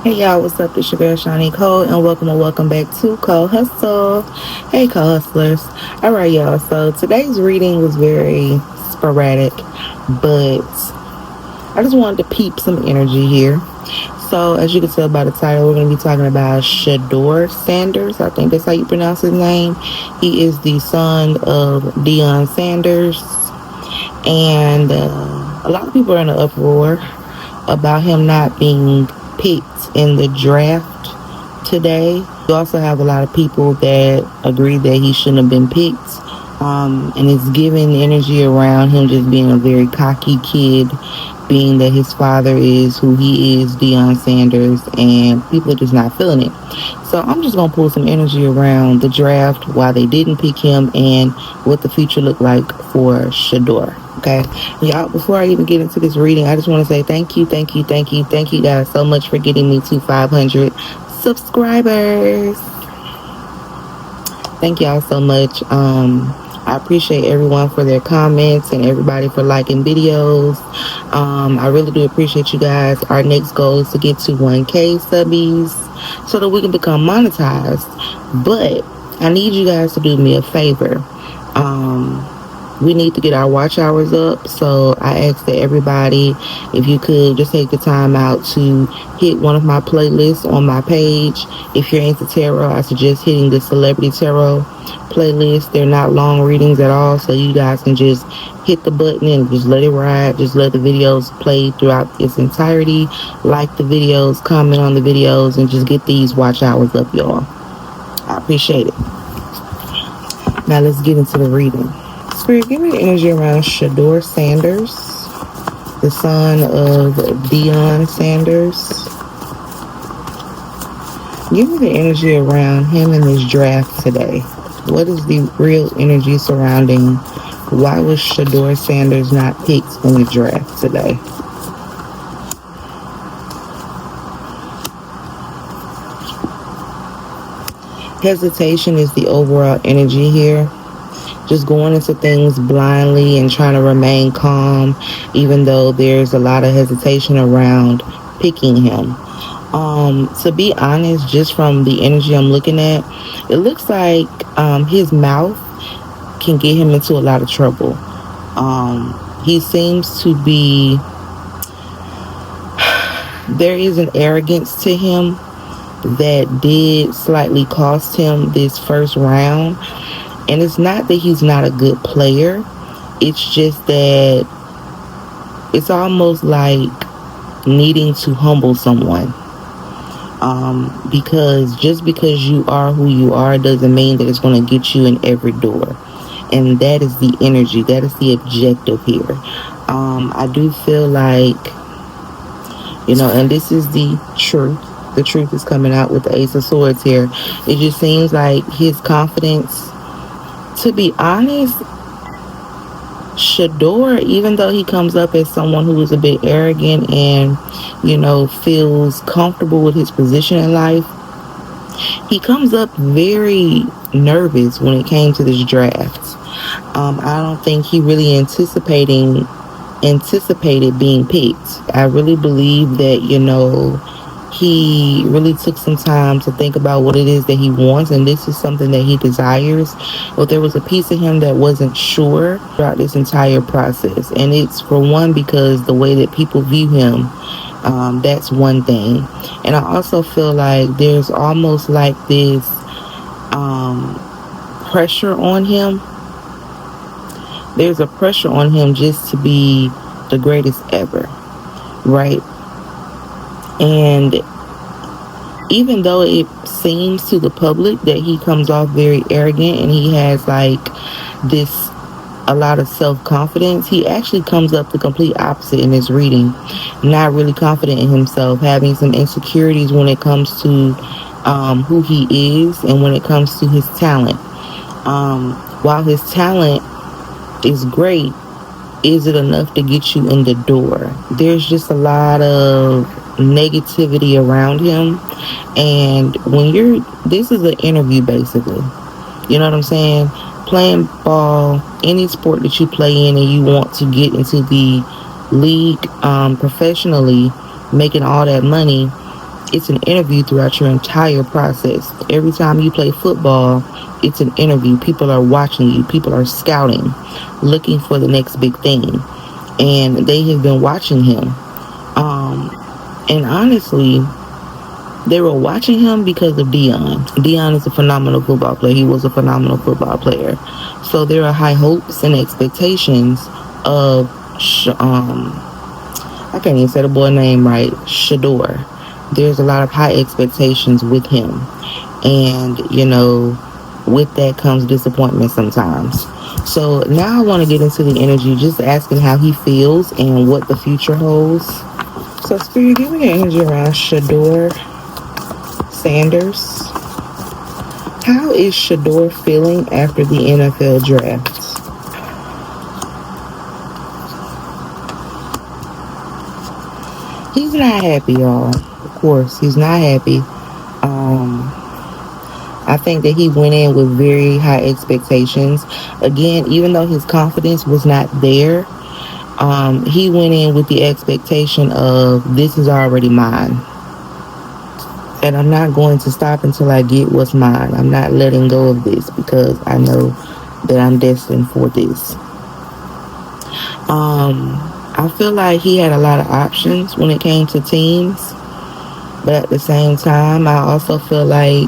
Hey y'all, what's up? It's your girl Shani Cole, and welcome back to Cole Hustle. Hey Cole Hustlers. Alright y'all, so today's reading was very sporadic, but I just wanted to peep some energy here. So as you can tell by the title, we're going to be talking about Shedeur Sanders. I think that's how you pronounce his name. He is the son of Deion Sanders, and a lot of people are in an uproar about him not being picked in the draft today. You also have a lot of people that agree that he shouldn't have been picked. And it's giving energy around him just being a very cocky kid, being that his father is who he is, Deion Sanders, and people are just not feeling it. So I'm just going to pull some energy around the draft, why they didn't pick him, and what the future looked like for Shedeur. Okay, y'all, before I even get into this reading, I just want to say thank you guys so much for getting me to 500 subscribers. Thank y'all so much. I appreciate everyone for their comments and everybody for liking videos. I really do appreciate you guys. Our next goal is to get to 1K subbies so that we can become monetized. But I need you guys to do me a favor. We need to get our watch hours up, so I ask that everybody, if you could just take the time out to hit one of my playlists on my page. If you're into tarot, I suggest hitting the Celebrity Tarot playlist. They're not long readings at all, so you guys can just hit the button and just let it ride. Just let the videos play throughout its entirety. Like the videos, comment on the videos, and just get these watch hours up, y'all. I appreciate it. Now let's get into the reading. Spirit, give me the energy around Shedeur Sanders, the son of Deion Sanders. Give me the energy around him in this draft today. What is the real energy surrounding why was Shedeur Sanders not picked in the draft today? Hesitation is the overall energy here. Just going into things blindly and trying to remain calm, even though there's a lot of hesitation around picking him. To be honest, just from the energy I'm looking at, it looks like his mouth can get him into a lot of trouble. He seems to be, there is an arrogance to him that did slightly cost him this first round. And it's not that he's not a good player. It's just that it's almost like needing to humble someone. Because just because you are who you are doesn't mean that it's going to get you in every door. And that is the energy. That is the objective here. I do feel like, and this is the truth. The truth is coming out with the Ace of Swords here. It just seems like his confidence, to be honest, Shedeur, even though he comes up as someone who is a bit arrogant and, feels comfortable with his position in life, he comes up very nervous when it came to this draft. I don't think he really anticipated being picked. I really believe that, he really took some time to think about what it is that he wants, and this is something that he desires. But there was a piece of him that wasn't sure throughout this entire process, and it's for one because the way that people view him, that's one thing. And I also feel like there's almost like this pressure on him. There's a pressure on him just to be the greatest ever, right? And even though it seems to the public that he comes off very arrogant and he has like a lot of self-confidence, he actually comes up the complete opposite in his reading. Not really confident in himself, having some insecurities when it comes to who he is and when it comes to his talent. While his talent is great, is it enough to get you in the door? There's just a lot of negativity around him, and this is an interview basically, you know what I'm saying? Playing ball, any sport that you play in and you want to get into the league professionally, making all that money, It's an interview throughout your entire process. Every time you play football, it's an interview. People are watching you. People are scouting, looking for the next big thing. And they have been watching him. And honestly, they were watching him because of Deion. Deion is a phenomenal football player. He was a phenomenal football player. So there are high hopes and expectations of, I can't even say the boy name right, Shedeur. There's a lot of high expectations with him. And, with that comes disappointment sometimes. So now I want to get into the energy, just asking how he feels and what the future holds. So Spirit, give me the energy around Shedeur Sanders. How is Shedeur feeling after the NFL draft? He's not happy, y'all. Of course, he's not happy. I think that he went in with very high expectations. Again, even though his confidence was not there, he went in with the expectation of, this is already mine. And I'm not going to stop until I get what's mine. I'm not letting go of this because I know that I'm destined for this. I feel like he had a lot of options when it came to teams. But at the same time, I also feel like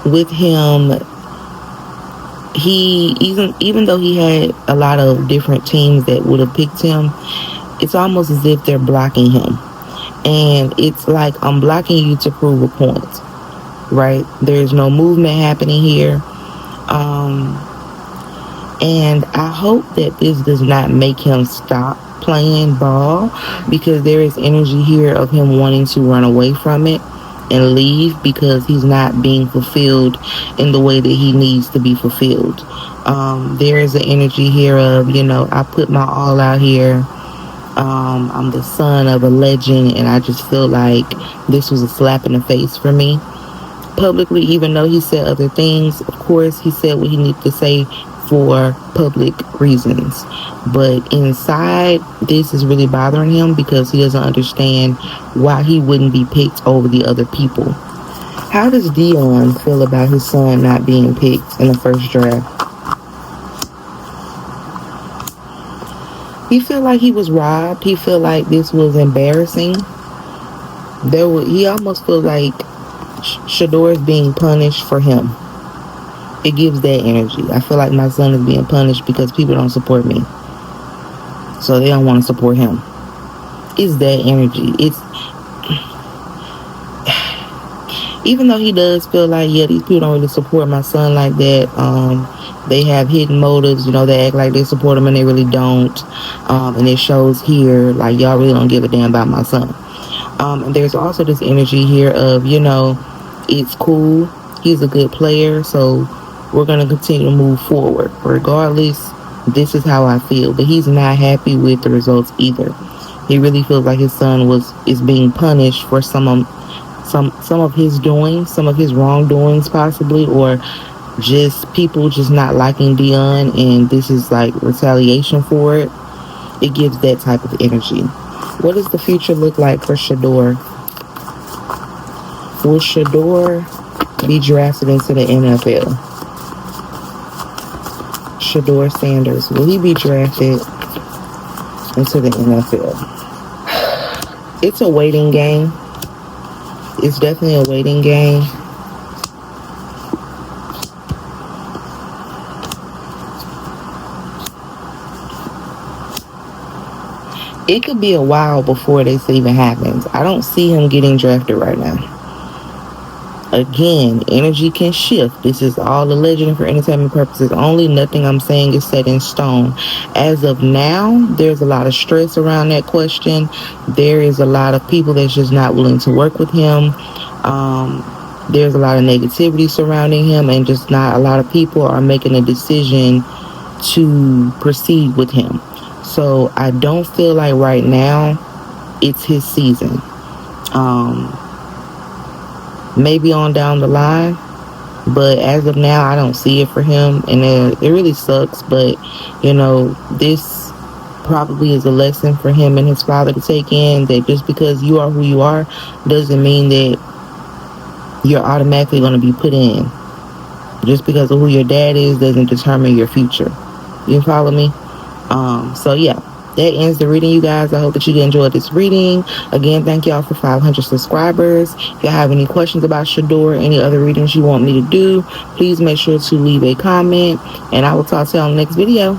with him, he even though he had a lot of different teams that would have picked him, it's almost as if they're blocking him. And it's like, I'm blocking you to prove a point, right? There's no movement happening here. And I hope that this does not make him stop playing ball, because there is energy here of him wanting to run away from it and leave because he's not being fulfilled in the way that he needs to be fulfilled. There is an energy here of, I put my all out here. I'm the son of a legend, and I just feel like this was a slap in the face for me. Publicly, even though he said other things, of course, he said what he needed to say for public reasons. But inside, this is really bothering him because he doesn't understand why he wouldn't be picked over the other people. How does Deion feel about his son not being picked in the first draft? He feel like he was robbed. He feel like this was embarrassing. He almost feels like Shedeur is being punished for him. It gives that energy. I feel like my son is being punished because people don't support me, so they don't want to support him. It's that energy. It's even though he does feel like, yeah, these people don't really support my son like that. They have hidden motives. They act like they support him and they really don't. And it shows here, like, y'all really don't give a damn about my son. And there's also this energy here of, it's cool. He's a good player, so we're going to continue to move forward. Regardless, this is how I feel. But he's not happy with the results either. He really feels like his son is being punished for some of his doings, some of his wrongdoings possibly, or just people just not liking Deion, and this is like retaliation for it. It gives that type of energy. What does the future look like for Shedeur? Will Shedeur be drafted into the NFL? Shedeur Sanders, will he be drafted into the NFL? It's a waiting game. It's definitely a waiting game. It could be a while before this even happens. I don't see him getting drafted right now. Again, energy can shift. This is all alleged and for entertainment purposes only. Nothing I'm saying is set in stone. As of now, there's a lot of stress around that question. There is a lot of people that's just not willing to work with him. There's a lot of negativity surrounding him, and just not a lot of people are making a decision to proceed with him. So I don't feel like right now it's his season. Maybe on down the line, but as of now, I don't see it for him, and it really sucks. But this probably is a lesson for him and his father to take in, that just because you are who you are doesn't mean that you're automatically going to be put in. Just because of who your dad is doesn't determine your future. You follow me? So yeah, that ends the reading, you guys. I hope that you enjoyed this reading. Again, thank y'all for 500 subscribers. If you have any questions about Shedeur, any other readings you want me to do, please make sure to leave a comment, and I will talk to you on the next video.